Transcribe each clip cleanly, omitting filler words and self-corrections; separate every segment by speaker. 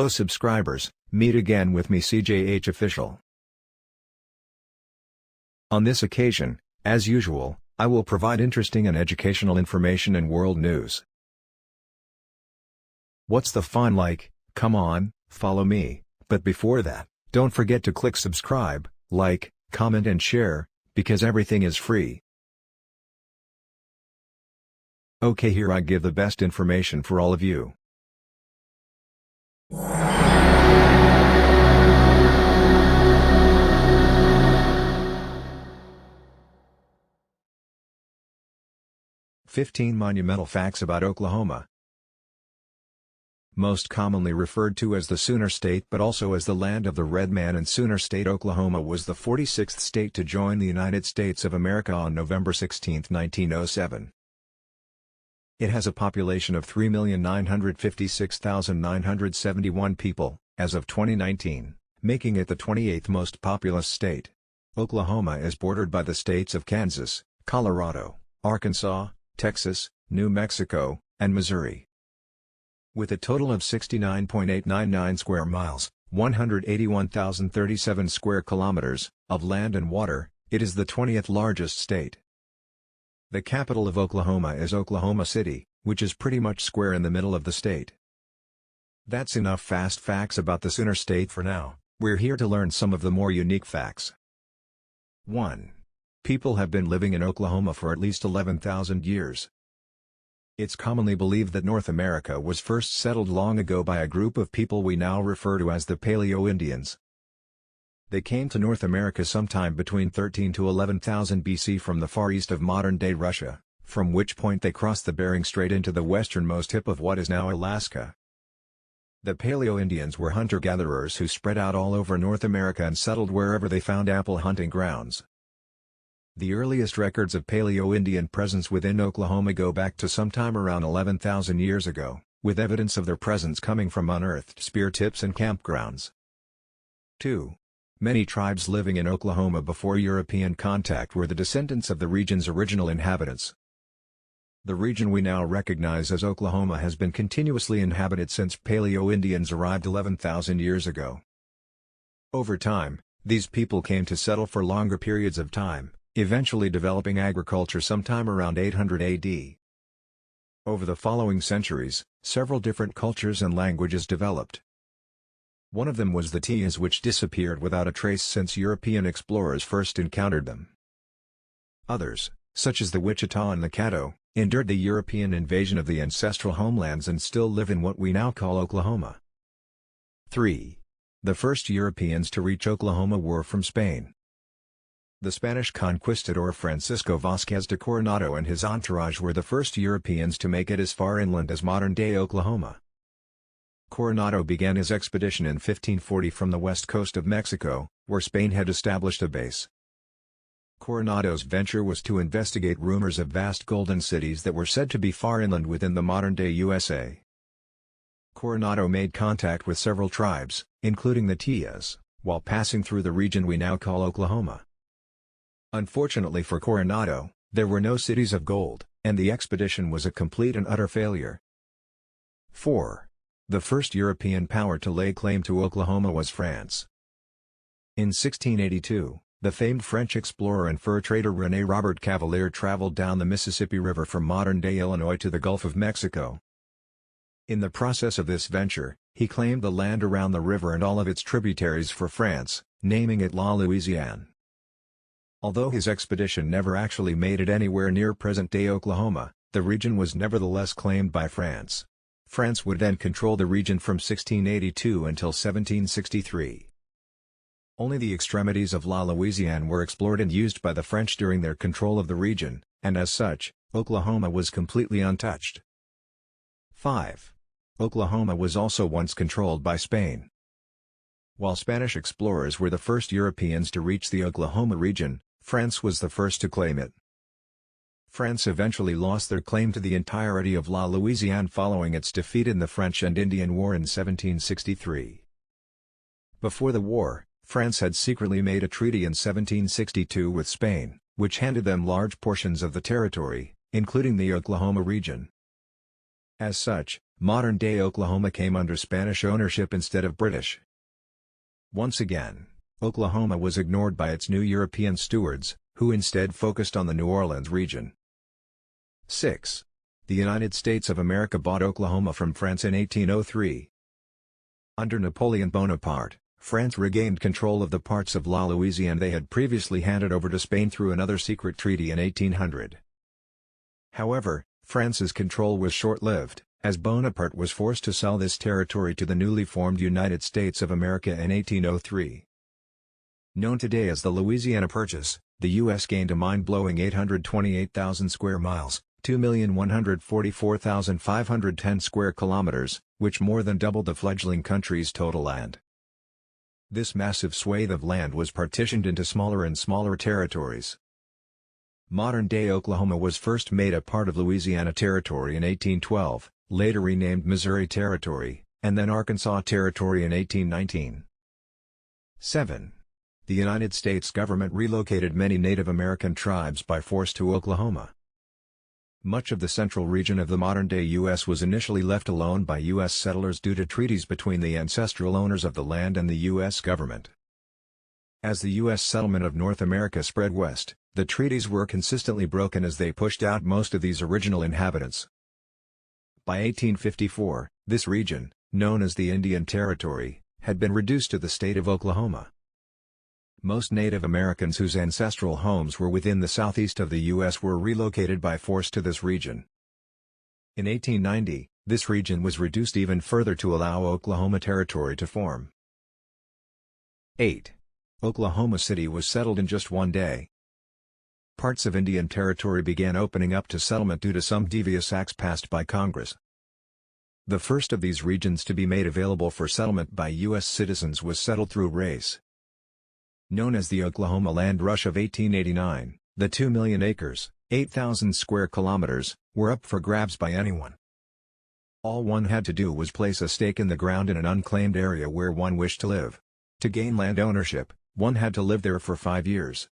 Speaker 1: Hello subscribers, meet again with me CJH Official. On this occasion, as usual, I will provide interesting and educational information and world news. What's the fun like? Come on, follow me, but before that, don't forget to click subscribe, like, comment and share, because everything is free. Okay, here I give the best information for all of you. "15 Monumental Facts about Oklahoma." Most commonly referred to as the Sooner State but also as the land of the Red Man and Sooner State, Oklahoma was the 46th state to join the United States of America on November 16, 1907. It has a population of 3,956,971 people, as of 2019, making it the 28th most populous state. Oklahoma is bordered by the states of Kansas, Colorado, Arkansas, Texas, New Mexico, and Missouri. With a total of 69.899 square miles, 181,037 square kilometers, of land and water, it is the 20th largest state. The capital of Oklahoma is Oklahoma City, which is pretty much square in the middle of the state. That's enough fast facts about the Sooner State for now. We're here to learn some of the more unique facts. 1. People have been living in Oklahoma for at least 11,000 years. It's commonly believed that North America was first settled long ago by a group of people we now refer to as the Paleo-Indians. They came to North America sometime between 13 to 11,000 BC from the far east of modern-day Russia, from which point they crossed the Bering Strait into the westernmost tip of what is now Alaska. The Paleo-Indians were hunter-gatherers who spread out all over North America and settled wherever they found ample hunting grounds. The earliest records of Paleo-Indian presence within Oklahoma go back to sometime around 11,000 years ago, with evidence of their presence coming from unearthed spear tips and campgrounds. 2. Many tribes living in Oklahoma before European contact were the descendants of the region's original inhabitants. The region we now recognize as Oklahoma has been continuously inhabited since Paleo-Indians arrived 11,000 years ago. Over time, these people came to settle for longer periods of time, eventually developing agriculture sometime around 800 AD. Over the following centuries, several different cultures and languages developed. One of them was the Teas, which disappeared without a trace since European explorers first encountered them. Others, such as the Wichita and the Caddo, endured the European invasion of the ancestral homelands and still live in what we now call Oklahoma. 3. The first Europeans to reach Oklahoma were from Spain. The Spanish conquistador Francisco Vázquez de Coronado and his entourage were the first Europeans to make it as far inland as modern-day Oklahoma. Coronado began his expedition in 1540 from the west coast of Mexico, where Spain had established a base. Coronado's venture was to investigate rumors of vast golden cities that were said to be far inland within the modern-day USA. Coronado made contact with several tribes, including the Teas, while passing through the region we now call Oklahoma. Unfortunately for Coronado, there were no cities of gold, and the expedition was a complete and utter failure. 4. The first European power to lay claim to Oklahoma was France. In 1682, the famed French explorer and fur trader René Robert Cavelier traveled down the Mississippi River from modern-day Illinois to the Gulf of Mexico. In the process of this venture, he claimed the land around the river and all of its tributaries for France, naming it La Louisiane. Although his expedition never actually made it anywhere near present-day Oklahoma, the region was nevertheless claimed by France. France would then control the region from 1682 until 1763. Only the extremities of La Louisiane were explored and used by the French during their control of the region, and as such, Oklahoma was completely untouched. 5. Oklahoma was also once controlled by Spain. While Spanish explorers were the first Europeans to reach the Oklahoma region, France was the first to claim it. France eventually lost their claim to the entirety of La Louisiane following its defeat in the French and Indian War in 1763. Before the war, France had secretly made a treaty in 1762 with Spain, which handed them large portions of the territory, including the Oklahoma region. As such, modern-day Oklahoma came under Spanish ownership instead of British. Once again, Oklahoma was ignored by its new European stewards, who instead focused on the New Orleans region. 6. The United States of America bought Oklahoma from France in 1803. Under Napoleon Bonaparte, France regained control of the parts of La Louisiane they had previously handed over to Spain through another secret treaty in 1800. However, France's control was short-lived, as Bonaparte was forced to sell this territory to the newly formed United States of America in 1803. Known today as the Louisiana Purchase, the U.S. gained a mind-blowing 828,000 square miles, 2,144,510 square kilometers, which more than doubled the fledgling country's total land. This massive swathe of land was partitioned into smaller and smaller territories. Modern-day Oklahoma was first made a part of Louisiana Territory in 1812, later renamed Missouri Territory, and then Arkansas Territory in 1819. 7. The United States government relocated many Native American tribes by force to Oklahoma. Much of the central region of the modern-day U.S. was initially left alone by U.S. settlers due to treaties between the ancestral owners of the land and the U.S. government. As the U.S. settlement of North America spread west, the treaties were consistently broken as they pushed out most of these original inhabitants. By 1854, this region, known as the Indian Territory, had been reduced to the state of Oklahoma. Most Native Americans whose ancestral homes were within the southeast of the U.S. were relocated by force to this region. In 1890, this region was reduced even further to allow Oklahoma Territory to form. 8. Oklahoma City was settled in just one day. Parts of Indian Territory began opening up to settlement due to some devious acts passed by Congress. The first of these regions to be made available for settlement by U.S. citizens was settled through race. Known as the Oklahoma Land Rush of 1889, the 2 million acres, 8,000 square kilometers, were up for grabs by anyone. All one had to do was place a stake in the ground in an unclaimed area where one wished to live. To gain land ownership, one had to live there for 5 years.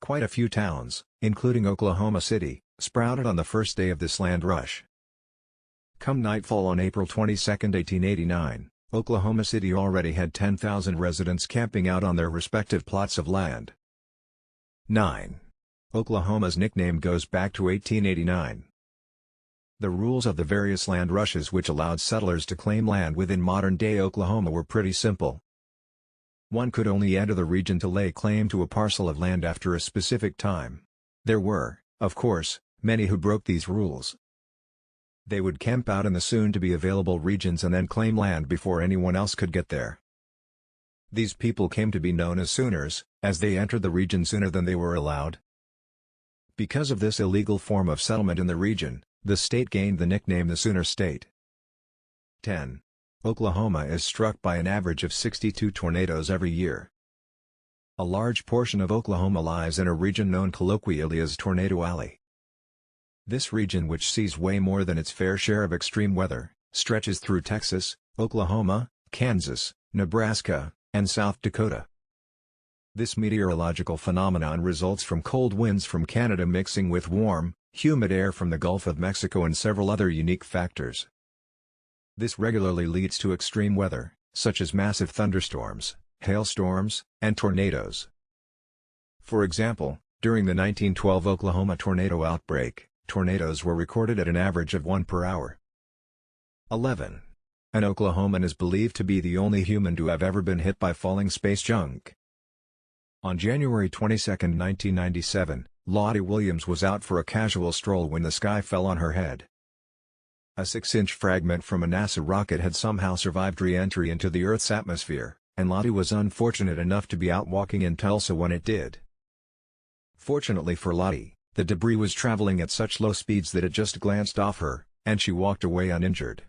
Speaker 1: Quite a few towns, including Oklahoma City, sprouted on the first day of this land rush. Come nightfall on April 22, 1889, Oklahoma City already had 10,000 residents camping out on their respective plots of land. 9. Oklahoma's nickname goes back to 1889. The rules of the various land rushes which allowed settlers to claim land within modern-day Oklahoma were pretty simple. One could only enter the region to lay claim to a parcel of land after a specific time. There were, of course, many who broke these rules. They would camp out in the soon-to-be-available regions and then claim land before anyone else could get there. These people came to be known as Sooners, as they entered the region sooner than they were allowed. Because of this illegal form of settlement in the region, the state gained the nickname the Sooner State. 10. Oklahoma is struck by an average of 62 tornadoes every year. A large portion of Oklahoma lies in a region known colloquially as Tornado Alley. This region, which sees way more than its fair share of extreme weather, stretches through Texas, Oklahoma, Kansas, Nebraska, and South Dakota. This meteorological phenomenon results from cold winds from Canada mixing with warm, humid air from the Gulf of Mexico and several other unique factors. This regularly leads to extreme weather, such as massive thunderstorms, hailstorms, and tornadoes. For example, during the 1912 Oklahoma tornado outbreak, tornadoes were recorded at an average of 1 per hour. 11. An Oklahoman is believed to be the only human to have ever been hit by falling space junk. On January 22, 1997, Lottie Williams was out for a casual stroll when the sky fell on her head. A 6-inch fragment from a NASA rocket had somehow survived re-entry into the Earth's atmosphere, and Lottie was unfortunate enough to be out walking in Tulsa when it did. Fortunately for Lottie, the debris was traveling at such low speeds that it just glanced off her, and she walked away uninjured.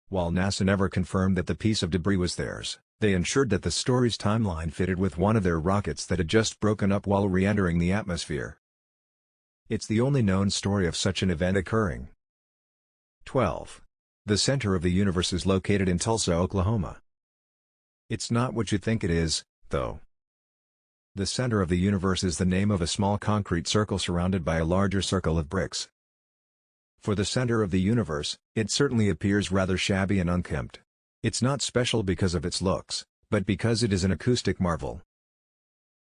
Speaker 1: While NASA never confirmed that the piece of debris was theirs, they ensured that the story's timeline fitted with one of their rockets that had just broken up while re-entering the atmosphere. It's the only known story of such an event occurring. 12. The center of the universe is located in Tulsa, Oklahoma. It's not what you think it is, though. The center of the universe is the name of a small concrete circle surrounded by a larger circle of bricks. For the center of the universe, it certainly appears rather shabby and unkempt. It's not special because of its looks, but because it is an acoustic marvel.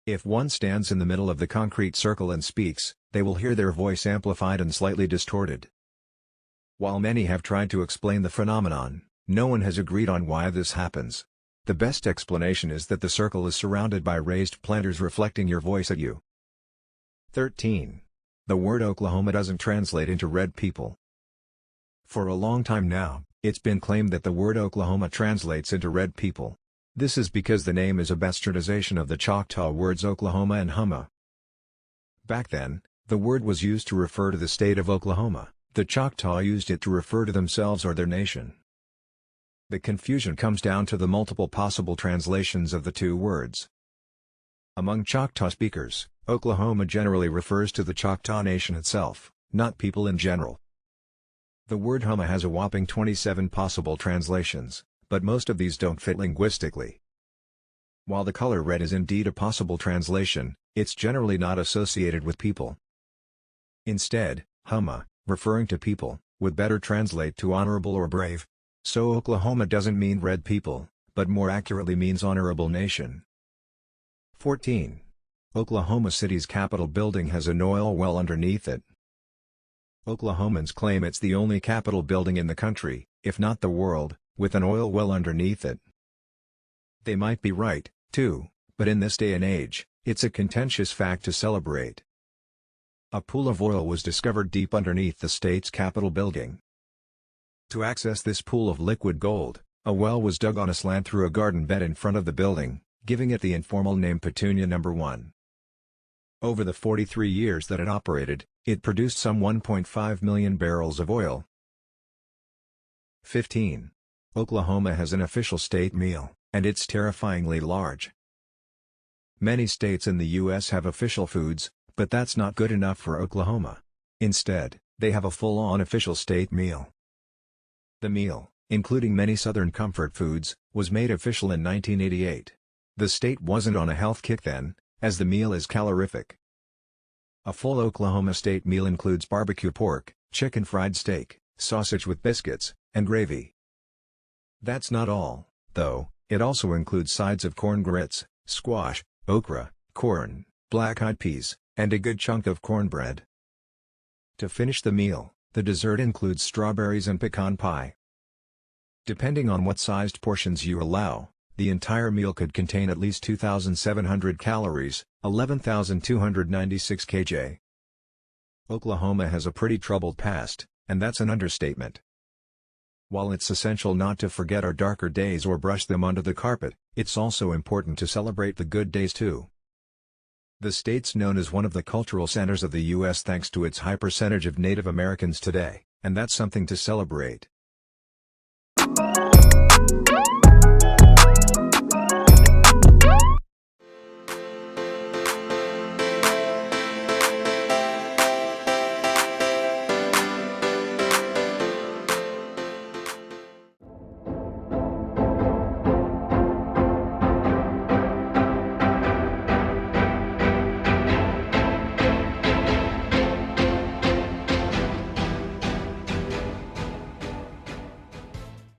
Speaker 1: If one stands in the middle of the concrete circle and speaks, they will hear their voice amplified and slightly distorted. While many have tried to explain the phenomenon, no one has agreed on why this happens. The best explanation is that the circle is surrounded by raised planters reflecting your voice at you. 13. The word Oklahoma doesn't translate into red people. For a long time now, it's been claimed that the word Oklahoma translates into red people. This is because the name is a bastardization of the Choctaw words Oklahoma and Humma. Back then, the word was used to refer to the state of Oklahoma. The Choctaw used it to refer to themselves or their nation. The confusion comes down to the multiple possible translations of the two words. Among Choctaw speakers, Oklahoma generally refers to the Choctaw Nation itself, not people in general. The word Humma has a whopping 27 possible translations, but most of these don't fit linguistically. While the color red is indeed a possible translation, it's generally not associated with people. Instead, Humma, referring to people, would better translate to honorable or brave. So Oklahoma doesn't mean red people, but more accurately means honorable nation. 14. Oklahoma City's Capitol building has an oil well underneath it. Oklahomans claim it's the only Capitol building in the country, if not the world, with an oil well underneath it. They might be right, too, but in this day and age, it's a contentious fact to celebrate. A pool of oil was discovered deep underneath the state's Capitol building. To access this pool of liquid gold, a well was dug on a slant through a garden bed in front of the building, giving it the informal name Petunia No. 1. Over the 43 years that it operated, it produced some 1.5 million barrels of oil. 15. Oklahoma has an official state meal, and it's terrifyingly large. Many states in the U.S. have official foods, but that's not good enough for Oklahoma. Instead, they have a full-on official state meal. The meal, including many Southern comfort foods, was made official in 1988. The state wasn't on a health kick then, as the meal is calorific. A full Oklahoma state meal includes barbecue pork, chicken fried steak, sausage with biscuits, and gravy. That's not all, though. It also includes sides of corn grits, squash, okra, corn, black-eyed peas, and a good chunk of cornbread. To finish the meal, the dessert includes strawberries and pecan pie. Depending on what sized portions you allow, the entire meal could contain at least 2,700 calories, 11,296 kJ. Oklahoma has a pretty troubled past, and that's an understatement. While it's essential not to forget our darker days or brush them under the carpet, it's also important to celebrate the good days too. The state's known as one of the cultural centers of the U.S. thanks to its high percentage of Native Americans today, and that's something to celebrate.